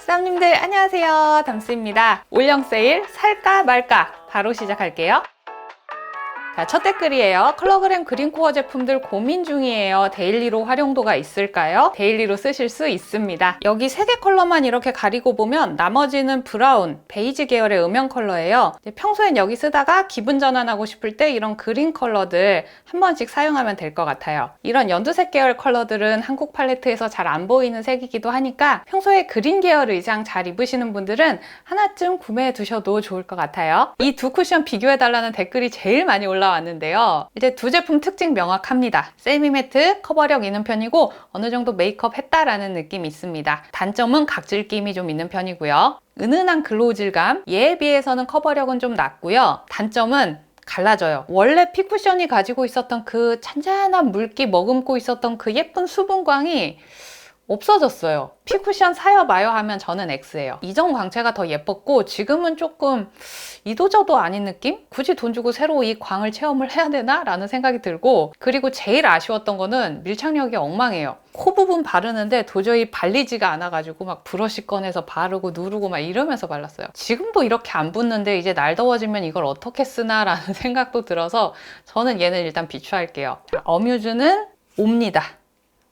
쌈님들 안녕하세요. 담스입니다. 올영 세일 살까 말까 바로 시작할게요. 자, 첫 댓글이에요. 컬러그램 그린코어 제품들 고민 중이에요. 데일리로 활용도가 있을까요? 데일리로 쓰실 수 있습니다. 여기 3개 컬러만 이렇게 가리고 보면 나머지는 브라운, 베이지 계열의 음영 컬러예요. 평소엔 여기 쓰다가 기분 전환하고 싶을 때 이런 그린 컬러들 한 번씩 사용하면 될 것 같아요. 이런 연두색 계열 컬러들은 한국 팔레트에서 잘 안 보이는 색이기도 하니까 평소에 그린 계열 의상 잘 입으시는 분들은 하나쯤 구매해 두셔도 좋을 것 같아요. 이 두 쿠션 비교해 달라는 댓글이 제일 많이 올라왔는데요. 이제 두 제품 특징 명확합니다. 세미매트, 커버력 있는 편이고 어느 정도 메이크업 했다라는 느낌이 있습니다. 단점은 각질 끼임이 좀 있는 편이고요. 은은한 글로우 질감, 얘에 비해서는 커버력은 좀 낮고요. 단점은 갈라져요. 원래 피쿠션이 가지고 있었던 그 잔잔한 물기 머금고 있었던 그 예쁜 수분광이 없어졌어요. 피쿠션 사요 마요 하면 저는 X예요. 이전 광채가 더 예뻤고 지금은 조금 이도저도 아닌 느낌? 굳이 돈 주고 새로 이 광을 체험을 해야 되나? 라는 생각이 들고, 그리고 제일 아쉬웠던 거는 밀착력이 엉망이에요. 코 부분 바르는데 도저히 발리지가 않아가지고 막 브러쉬 꺼내서 바르고 누르고 막 이러면서 발랐어요. 지금도 이렇게 안 붙는데 이제 날 더워지면 이걸 어떻게 쓰나 라는 생각도 들어서 저는 얘는 일단 비추할게요. 자, 어뮤즈는 옵니다.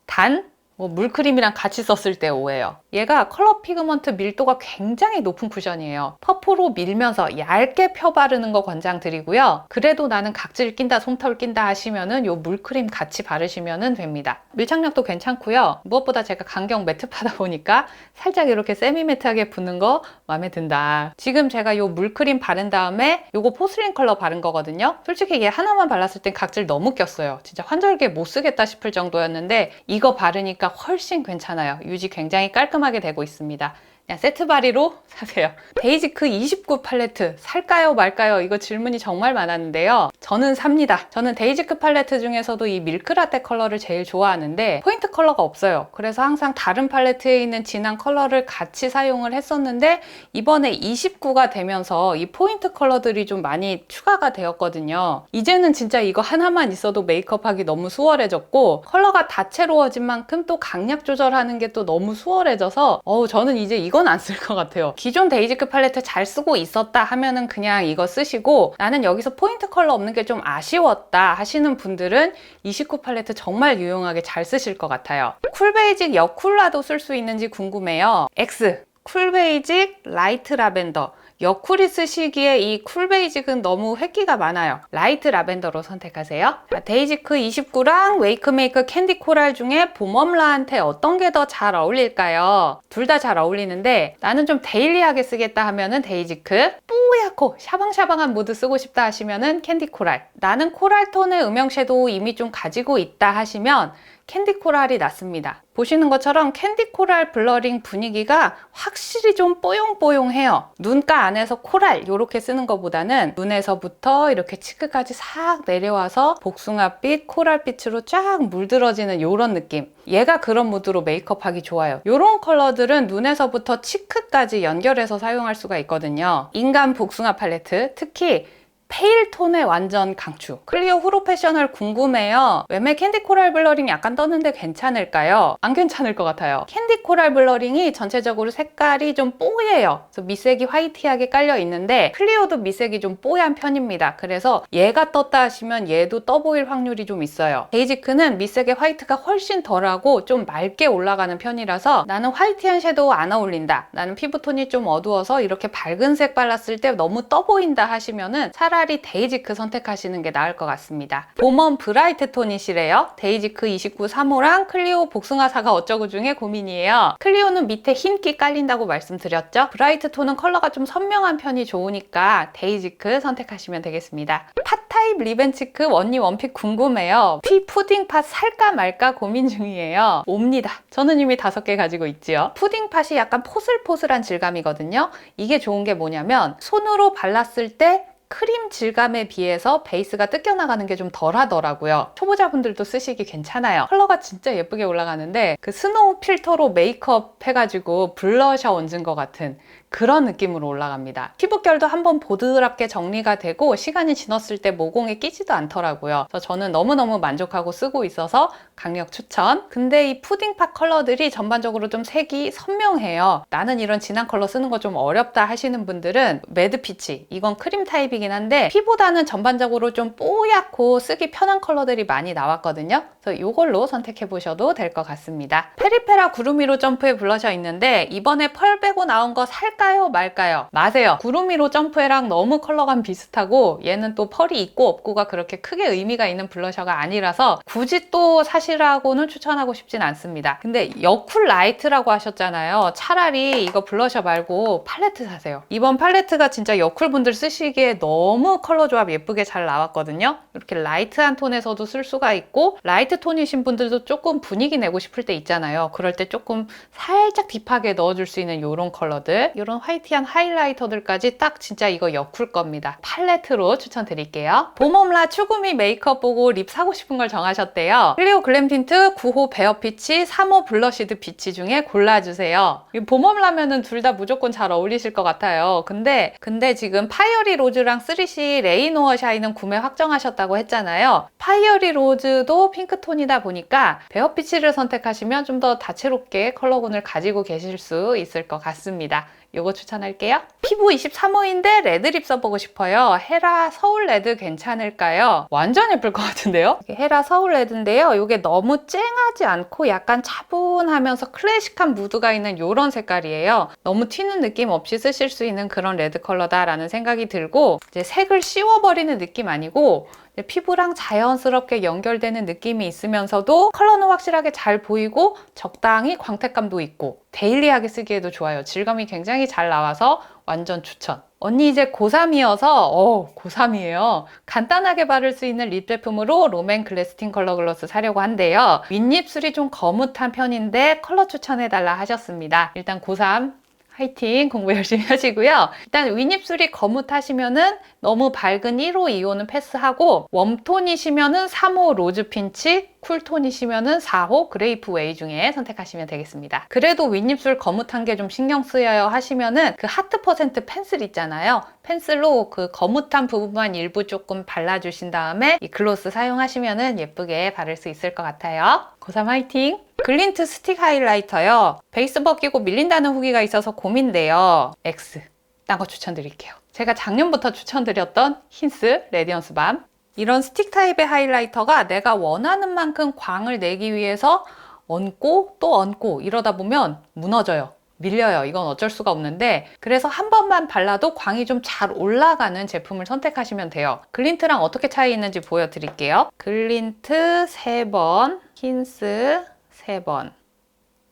단 물크림이랑 같이 썼을 때 오해요. 얘가 컬러 피그먼트 밀도가 굉장히 높은 쿠션이에요. 퍼프로 밀면서 얇게 펴 바르는 거 권장드리고요. 그래도 나는 각질 낀다, 솜털 낀다 하시면은 요 물크림 같이 바르시면 됩니다. 밀착력도 괜찮고요. 무엇보다 제가 강경 매트파다 보니까 살짝 이렇게 세미 매트하게 붙는 거 마음에 든다. 지금 제가 요 물크림 바른 다음에 요거 포슬린 컬러 바른 거거든요. 솔직히 얘 하나만 발랐을 땐 각질 너무 꼈어요. 진짜 환절기에 못 쓰겠다 싶을 정도였는데 이거 바르니까 훨씬 괜찮아요. 유지 굉장히 깔끔하게 되고 있습니다. 그냥 세트 바리로 사세요. 데이지크 29 팔레트 살까요 말까요? 이거 질문이 정말 많았는데요. 저는 삽니다. 저는 데이지크 팔레트 중에서도 이 밀크라떼 컬러를 제일 좋아하는데 포인트 컬러가 없어요. 그래서 항상 다른 팔레트에 있는 진한 컬러를 같이 사용을 했었는데 이번에 29가 되면서 이 포인트 컬러들이 좀 많이 추가가 되었거든요. 이제는 진짜 이거 하나만 있어도 메이크업하기 너무 수월해졌고 컬러가 다채로워진 만큼 또 강약 조절하는 게 또 너무 수월해져서 저는 이제 이건 안 쓸 것 같아요. 기존 데이지크 팔레트 잘 쓰고 있었다 하면은 그냥 이거 쓰시고, 나는 여기서 포인트 컬러 없는 게 좀 아쉬웠다 하시는 분들은 29 팔레트 정말 유용하게 잘 쓰실 것 같아요. 쿨베이직 여쿨라도 쓸 수 있는지 궁금해요. X 쿨베이직 라이트 라벤더. 여쿨이 쓰시기에 이 쿨베이직은 너무 획기가 많아요. 라이트 라벤더로 선택하세요. 자, 데이지크 29랑 웨이크메이크 캔디 코랄 중에 봄웜라한테 어떤 게 더 잘 어울릴까요? 둘 다 잘 어울리는데 나는 좀 데일리하게 쓰겠다 하면은 데이지크, 뽀얗고 샤방샤방한 무드 쓰고 싶다 하시면은 캔디 코랄. 나는 코랄 톤의 음영 섀도우 이미 좀 가지고 있다 하시면 캔디 코랄이 낫습니다. 보시는 것처럼 캔디 코랄 블러링 분위기가 확실히 좀 뽀용뽀용해요. 눈가 안에서 코랄 이렇게 쓰는 것보다는 눈에서부터 이렇게 치크까지 싹 내려와서 복숭아빛, 코랄빛으로 쫙 물들어지는 이런 느낌. 얘가 그런 무드로 메이크업하기 좋아요. 이런 컬러들은 눈에서부터 치크까지 연결해서 사용할 수가 있거든요. 인간 복숭아 팔레트, 특히 페일 톤의 완전 강추. 클리오 후로 패셔널 궁금해요. 웸에 캔디 코랄 블러링 약간 떴는데 괜찮을까요? 안 괜찮을 것 같아요. 캔디 코랄 블러링이 전체적으로 색깔이 좀 뽀얘요. 그래서 밑색이 화이티하게 깔려 있는데 클리오도 밑색이 좀 뽀얀 편입니다. 그래서 얘가 떴다 하시면 얘도 떠 보일 확률이 좀 있어요. 데이지크는 밑색의 화이트가 훨씬 덜하고 좀 맑게 올라가는 편이라서 나는 화이티한 섀도우 안 어울린다, 나는 피부톤이 좀 어두워서 이렇게 밝은 색 발랐을 때 너무 떠 보인다 하시면은 차라리 데이지크 선택하시는 게 나을 것 같습니다. 봄웜 브라이트 톤이시래요. 데이지크 29 3호랑 클리오 복숭아사가 어쩌고 중에 고민이에요. 클리오는 밑에 흰기 깔린다고 말씀드렸죠. 브라이트 톤은 컬러가 좀 선명한 편이 좋으니까 데이지크 선택하시면 되겠습니다. 팟타입 리벤치크 원니 원픽 궁금해요. 피 푸딩팟 살까 말까 고민 중이에요. 옵니다. 저는 이미 5개 가지고 있지요. 푸딩팟이 약간 포슬포슬한 질감이거든요. 이게 좋은 게 뭐냐면 손으로 발랐을 때 크림 질감에 비해서 베이스가 뜯겨나가는 게 좀 덜 하더라고요. 초보자분들도 쓰시기 괜찮아요. 컬러가 진짜 예쁘게 올라가는데 그 스노우 필터로 메이크업 해가지고 블러셔 얹은 것 같은 그런 느낌으로 올라갑니다. 피부결도 한번 보드랍게 정리가 되고 시간이 지났을 때 모공에 끼지도 않더라고요. 그래서 저는 너무너무 만족하고 쓰고 있어서 강력 추천. 근데 이 푸딩팝 컬러들이 전반적으로 좀 색이 선명해요. 나는 이런 진한 컬러 쓰는 거 좀 어렵다 하시는 분들은 매드 피치, 이건 크림 타입이긴 한데 피보다는 전반적으로 좀 뽀얗고 쓰기 편한 컬러들이 많이 나왔거든요. 그래서 이걸로 선택해 보셔도 될 것 같습니다. 페리페라 구루미로 점프해 블러셔 있는데 이번에 펄 빼고 나온 거 살까요 말까요? 마세요. 구루미로 점프해랑 너무 컬러감 비슷하고 얘는 또 펄이 있고 없고가 그렇게 크게 의미가 있는 블러셔가 아니라서 굳이 또 사시라고는 추천하고 싶진 않습니다. 근데 여쿨 라이트라고 하셨잖아요. 차라리 이거 블러셔 말고 팔레트 사세요. 이번 팔레트가 진짜 여쿨 분들 쓰시기에 너무 컬러 조합 예쁘게 잘 나왔거든요. 이렇게 라이트한 톤에서도 쓸 수가 있고 라이트 톤이신 분들도 조금 분위기 내고 싶을 때 있잖아요. 그럴 때 조금 살짝 딥하게 넣어줄 수 있는 이런 컬러들, 이런 화이트한 하이라이터들까지 딱 진짜 이거 여쿨 겁니다. 팔레트로 추천드릴게요. 봄웜라 추구미 메이크업 보고 립 사고 싶은 걸 정하셨대요. 클리오 글램 틴트 9호 베어 피치, 3호 블러시드 피치 중에 골라주세요. 봄웜라면은 둘 다 무조건 잘 어울리실 것 같아요. 근데 지금 파이어리 로즈랑 3C 레이노어 샤인은 구매 확정하셨다고 했잖아요. 파이어리 로즈도 핑크톤이다 보니까 베어 피치를 선택하시면 좀 더 다채롭게 컬러군을 가지고 계실 수 있을 것 같습니다. 요거 추천할게요. 피부 23호인데 레드립 써보고 싶어요. 헤라 서울 레드 괜찮을까요? 완전 예쁠 것 같은데요? 헤라 서울 레드인데요. 이게 너무 쨍하지 않고 약간 차분하면서 클래식한 무드가 있는 이런 색깔이에요. 너무 튀는 느낌 없이 쓰실 수 있는 그런 레드 컬러다라는 생각이 들고 이제 색을 씌워버리는 느낌 아니고 피부랑 자연스럽게 연결되는 느낌이 있으면서도 컬러는 확실하게 잘 보이고 적당히 광택감도 있고 데일리하게 쓰기에도 좋아요. 질감이 굉장히 잘 나와서 완전 추천. 언니 이제 고3이어서 고3이에요. 간단하게 바를 수 있는 립 제품으로 롬앤 글래스틴 컬러 글로스 사려고 한대요. 윗입술이 좀 거뭇한 편인데 컬러 추천해달라 하셨습니다. 일단 고3 화이팅! 공부 열심히 하시고요. 일단 윗입술이 거뭇하시면은 너무 밝은 1호, 2호는 패스하고 웜톤이시면은 3호 로즈 핀치, 쿨톤이시면은 4호 그레이프 웨이 중에 선택하시면 되겠습니다. 그래도 윗입술 거뭇한 게 좀 신경 쓰여요 하시면은 그 하트 퍼센트 펜슬 있잖아요. 펜슬로 그 거뭇한 부분만 일부 조금 발라주신 다음에 이 글로스 사용하시면은 예쁘게 바를 수 있을 것 같아요. 고3 화이팅! 글린트 스틱 하이라이터요. 베이스 벗기고 밀린다는 후기가 있어서 고민돼요. X. 딴 거 추천드릴게요. 제가 작년부터 추천드렸던 힌스 레디언스 밤. 이런 스틱 타입의 하이라이터가 내가 원하는 만큼 광을 내기 위해서 얹고 또 얹고 이러다 보면 무너져요. 밀려요. 이건 어쩔 수가 없는데 그래서 한 번만 발라도 광이 좀 잘 올라가는 제품을 선택하시면 돼요. 글린트랑 어떻게 차이 있는지 보여드릴게요. 글린트 3번, 힌스 3번.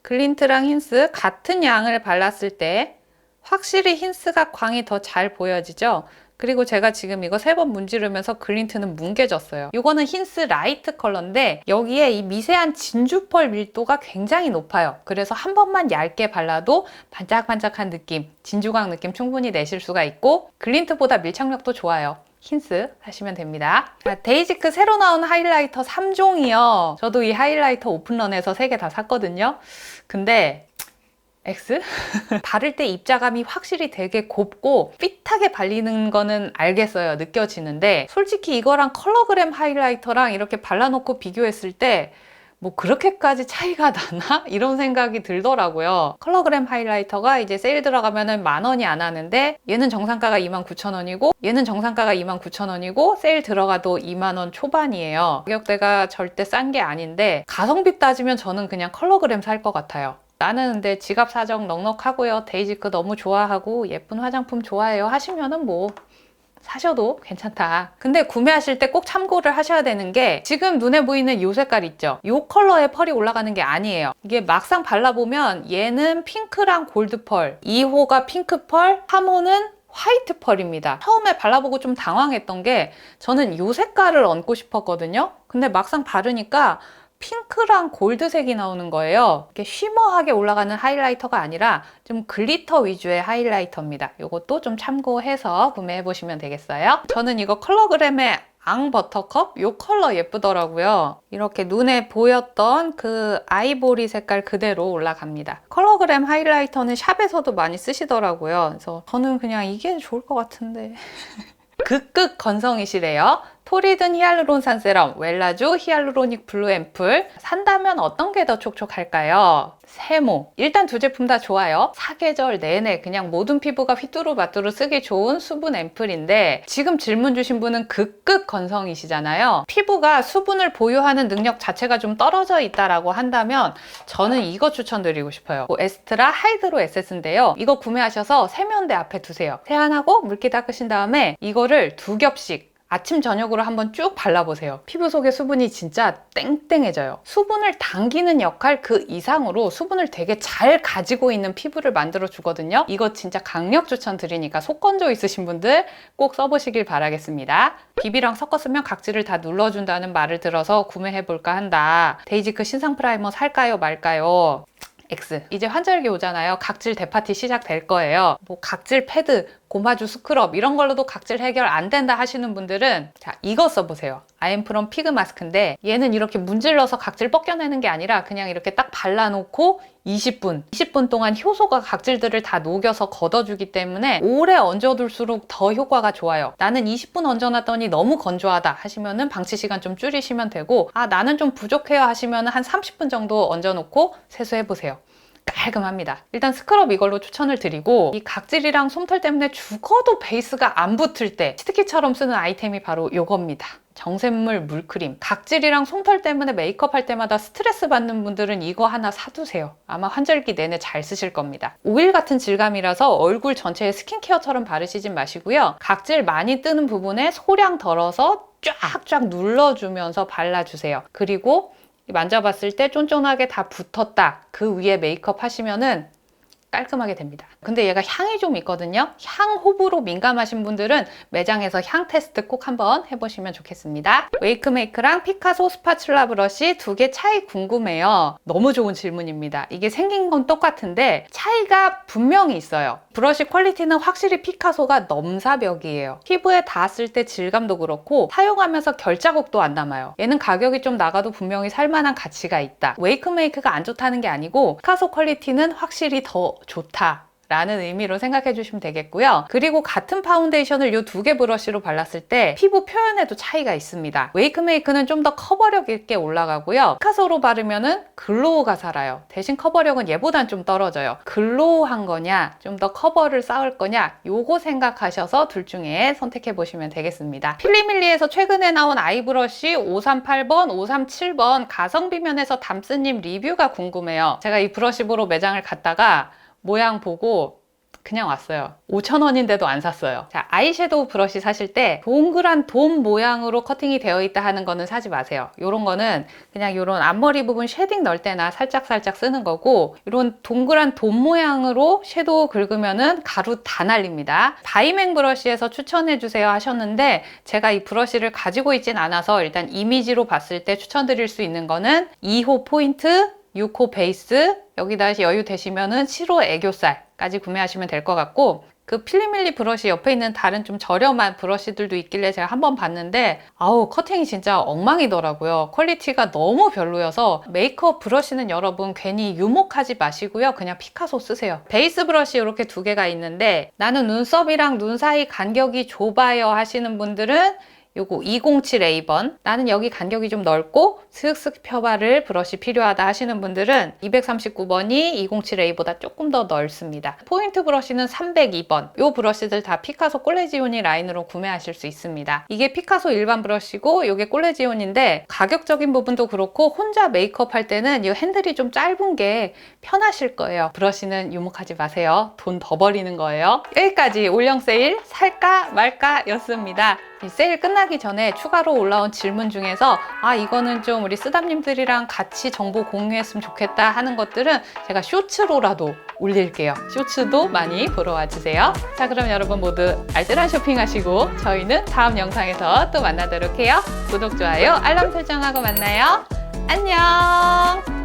글린트랑 힌스 같은 양을 발랐을 때 확실히 힌스가 광이 더 잘 보여지죠? 그리고 제가 지금 이거 3번 문지르면서 글린트는 뭉개졌어요. 이거는 힌스 라이트 컬러인데 여기에 이 미세한 진주펄 밀도가 굉장히 높아요. 그래서 한 번만 얇게 발라도 반짝반짝한 느낌, 진주광 느낌 충분히 내실 수가 있고 글린트보다 밀착력도 좋아요. 힌스 사시면 됩니다. 데이지크 새로 나온 하이라이터 3종이요. 저도 이 하이라이터 오픈런에서 3개 다 샀거든요. 근데 X? 바를 때 입자감이 확실히 되게 곱고 핏하게 발리는 거는 알겠어요. 느껴지는데 솔직히 이거랑 컬러그램 하이라이터랑 이렇게 발라놓고 비교했을 때 뭐 그렇게까지 차이가 나나? 이런 생각이 들더라고요. 컬러그램 하이라이터가 이제 세일 들어가면은 10,000원이 안 하는데 얘는 정상가가 29,000원이고 얘는 정상가가 29,000원이고 세일 들어가도 20,000원 초반이에요. 가격대가 절대 싼 게 아닌데 가성비 따지면 저는 그냥 컬러그램 살 것 같아요. 나는 근데 지갑 사정 넉넉하고요. 데이지크 너무 좋아하고 예쁜 화장품 좋아해요 하시면은 뭐 사셔도 괜찮다. 근데 구매하실 때 꼭 참고를 하셔야 되는 게 지금 눈에 보이는 이 색깔 있죠? 이 컬러의 펄이 올라가는 게 아니에요. 이게 막상 발라보면 얘는 핑크랑 골드 펄, 2호가 핑크 펄, 3호는 화이트 펄입니다. 처음에 발라보고 좀 당황했던 게 저는 이 색깔을 얹고 싶었거든요. 근데 막상 바르니까 핑크랑 골드색이 나오는 거예요. 이렇게 쉬머하게 올라가는 하이라이터가 아니라 좀 글리터 위주의 하이라이터입니다. 이것도 좀 참고해서 구매해 보시면 되겠어요. 저는 이거 컬러그램의 앙 버터컵? 이 컬러 예쁘더라고요. 이렇게 눈에 보였던 그 아이보리 색깔 그대로 올라갑니다. 컬러그램 하이라이터는 샵에서도 많이 쓰시더라고요. 그래서 저는 그냥 이게 좋을 것 같은데 극극 건성이시래요. 토리든 히알루론산 세럼, 웰라주 히알루로닉 블루 앰플 산다면 어떤 게 더 촉촉할까요? 세모. 일단 두 제품 다 좋아요. 사계절 내내 그냥 모든 피부가 휘뚜루마뚜루 쓰기 좋은 수분 앰플인데 지금 질문 주신 분은 극극 건성이시잖아요. 피부가 수분을 보유하는 능력 자체가 좀 떨어져 있다라고 한다면 저는 이거 추천드리고 싶어요. 에스트라 하이드로 에센스인데요. 이거 구매하셔서 세면대 앞에 두세요. 세안하고 물기 닦으신 다음에 이거를 2겹씩 아침 저녁으로 한번 쭉 발라보세요. 피부 속에 수분이 진짜 땡땡해져요. 수분을 당기는 역할 그 이상으로 수분을 되게 잘 가지고 있는 피부를 만들어 주거든요. 이거 진짜 강력 추천드리니까 속건조 있으신 분들 꼭 써보시길 바라겠습니다. 비비랑 섞어 쓰면 각질을 다 눌러준다는 말을 들어서 구매해볼까 한다. 데이지크 신상 프라이머 살까요 말까요? X. 이제 환절기 오잖아요. 각질 대파티 시작될 거예요. 뭐 각질 패드, 고마주 스크럽 이런 걸로도 각질 해결 안 된다 하시는 분들은 자, 이거 써보세요. 아엠프롬 피그 마스크인데 얘는 이렇게 문질러서 각질 벗겨내는 게 아니라 그냥 이렇게 딱 발라놓고 20분 동안 효소가 각질들을 다 녹여서 걷어주기 때문에 오래 얹어둘수록 더 효과가 좋아요. 나는 20분 얹어놨더니 너무 건조하다 하시면은 방치 시간 좀 줄이시면 되고, 아 나는 좀 부족해요 하시면은 한 30분 정도 얹어놓고 세수해보세요. 깔끔합니다. 일단 스크럽 이걸로 추천을 드리고, 이 각질이랑 솜털 때문에 죽어도 베이스가 안 붙을 때 치트키처럼 쓰는 아이템이 바로 이겁니다. 정샘물 물크림. 각질이랑 솜털 때문에 메이크업 할 때마다 스트레스 받는 분들은 이거 하나 사두세요. 아마 환절기 내내 잘 쓰실 겁니다. 오일 같은 질감이라서 얼굴 전체에 스킨케어처럼 바르시진 마시고요. 각질 많이 뜨는 부분에 소량 덜어서 쫙쫙 눌러주면서 발라주세요. 그리고 만져봤을 때 쫀쫀하게 다 붙었다. 그 위에 메이크업 하시면은 깔끔하게 됩니다. 근데 얘가 향이 좀 있거든요. 향 호불호 민감하신 분들은 매장에서 향 테스트 꼭 한번 해보시면 좋겠습니다. 웨이크메이크랑 피카소 스파츌라 브러쉬 두 개 차이 궁금해요. 너무 좋은 질문입니다. 이게 생긴 건 똑같은데 차이가 분명히 있어요. 브러쉬 퀄리티는 확실히 피카소가 넘사벽이에요. 피부에 닿았을 때 질감도 그렇고 사용하면서 결자국도 안 남아요. 얘는 가격이 좀 나가도 분명히 살만한 가치가 있다. 웨이크메이크가 안 좋다는 게 아니고 피카소 퀄리티는 확실히 더 좋다 라는 의미로 생각해 주시면 되겠고요. 그리고 같은 파운데이션을 이 두 개 브러쉬로 발랐을 때 피부 표현에도 차이가 있습니다. 웨이크메이크는 좀 더 커버력 있게 올라가고요. 피카소로 바르면은 글로우가 살아요. 대신 커버력은 얘보단 좀 떨어져요. 글로우한 거냐 좀 더 커버를 쌓을 거냐 요거 생각하셔서 둘 중에 선택해 보시면 되겠습니다. 필리밀리에서 최근에 나온 아이브러쉬 538번, 537번 가성비면에서 담스님 리뷰가 궁금해요. 제가 이 브러쉬 보러 매장을 갔다가 모양 보고 그냥 왔어요. 5,000원인데도 안 샀어요. 자, 아이섀도우 브러쉬 사실 때 동그란 돔 모양으로 커팅이 되어 있다 하는 거는 사지 마세요. 요런 거는 그냥 요런 앞머리 부분 쉐딩 넣을 때나 살짝살짝 쓰는 거고, 요런 동그란 돔 모양으로 섀도우 긁으면은 가루 다 날립니다. 바이맹 브러쉬에서 추천해 주세요 하셨는데 제가 이 브러쉬를 가지고 있진 않아서 일단 이미지로 봤을 때 추천드릴 수 있는 거는 2호 포인트, 6호 베이스, 여기다 여유 되시면은 7호 애교살까지 구매하시면 될 것 같고, 그 필리밀리 브러쉬 옆에 있는 다른 좀 저렴한 브러쉬들도 있길래 제가 한번 봤는데 아우 커팅이 진짜 엉망이더라고요. 퀄리티가 너무 별로여서 메이크업 브러쉬는 여러분 괜히 유목하지 마시고요. 그냥 피카소 쓰세요. 베이스 브러쉬 이렇게 두 개가 있는데 나는 눈썹이랑 눈 사이 간격이 좁아요 하시는 분들은 요거 207A번, 나는 여기 간격이 좀 넓고 슥슥 펴바를 브러쉬 필요하다 하시는 분들은 239번이 207A보다 조금 더 넓습니다. 포인트 브러쉬는 302번. 요 브러쉬들 다 피카소 콜레지오니 라인으로 구매하실 수 있습니다. 이게 피카소 일반 브러쉬고 요게 콜레지오니인데 가격적인 부분도 그렇고 혼자 메이크업 할 때는 이 핸들이 좀 짧은 게 편하실 거예요. 브러쉬는 유목하지 마세요. 돈 더 버리는 거예요. 여기까지 올영 세일 살까 말까 였습니다. 이 세일 끝나기 전에 추가로 올라온 질문 중에서 아 이거는 좀 우리 쓰담님들이랑 같이 정보 공유했으면 좋겠다 하는 것들은 제가 쇼츠로라도 올릴게요. 쇼츠도 많이 보러 와주세요. 자, 그럼 여러분 모두 알뜰한 쇼핑하시고 저희는 다음 영상에서 또 만나도록 해요. 구독, 좋아요, 알람 설정하고 만나요. 안녕.